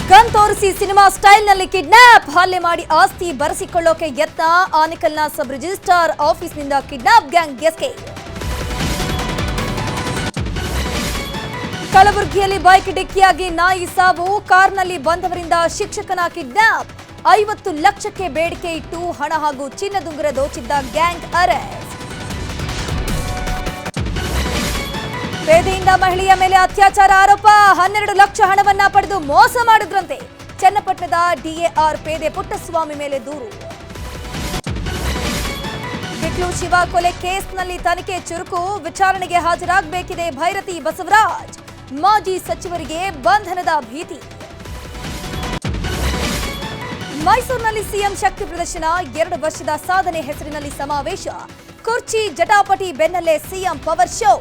Gun ತೋರಿಸಿ cinema ಸ್ಟೈಲ್ನಲ್ಲಿ kidnap ಹಲ್ಲೆ ಮಾಡಿ ಆಸ್ತಿ ಬರೆಸಿಕೊಳ್ಳೋಕೆ ಯತ್ನ ಆನೇಕಲ್ನ ಸಬ್ ರಿಜಿಸ್ಟ್ರಾರ್ ಆಫೀಸ್ನಿಂದ ಕಿಡ್ನಾಪ್ ಗ್ಯಾಂಗ್ ಎಸ್ಕೇಪ್. ಕಲಬುರಗಿಯಲ್ಲಿ ಬೈಕ್ ಡಿಕ್ಕಿಯಾಗಿ ನಾಯಿ ಸಾವು, ಕಾರ್ನಲ್ಲಿ ಬಂದವರಿಂದ ಶಿಕ್ಷಕನ ಕಿಡ್ನಾಪ್. 50 ಲಕ್ಷಕ್ಕೆ ಬೇಡಿಕೆ ಇಟ್ಟು ಹಣ ಹಾಗೂ ಚಿನ್ನದುಂಗುರ ದೋಚಿದ್ದ ಗ್ಯಾಂಗ್ ಅರೆಸ್ಟ್. ಪೇದೆಯಿಂದ ಮಹಿಳೆಯ ಮೇಲೆ ಅತ್ಯಾಚಾರ ಆರೋಪ, 12 ಲಕ್ಷ ಹಣವನ್ನ ಪಡೆದು ಮೋಸ ಮಾಡಿದ್ರಂತೆ. ಚನ್ನಪಟ್ಟಣದ ಡಿಎಆರ್ ಪೇದೆ ಪುಟ್ಟಸ್ವಾಮಿ ಮೇಲೆ ದೂರು. ಬಿಕ್ಲು ಶಿವ ಕೊಲೆ ಕೇಸ್ನಲ್ಲಿ ತನಿಖೆ ಚುರುಕು, ವಿಚಾರಣೆಗೆ ಹಾಜರಾಗಬೇಕಿದೆ ಭೈರತಿ ಬಸವರಾಜ್. ಮಾಜಿ ಸಚಿವರಿಗೆ ಬಂಧನದ ಭೀತಿ. ಮೈಸೂರಿನಲ್ಲಿ ಸಿಎಂ ಶಕ್ತಿ ಪ್ರದರ್ಶನ, 2 ವರ್ಷದ ಸಾಧನೆ ಹೆಸರಿನಲ್ಲಿ ಸಮಾವೇಶ. ಕುರ್ಚಿ ಜಟಾಪಟಿ ಬೆನ್ನಲ್ಲೇ ಸಿಎಂ ಪವರ್ ಶೋ.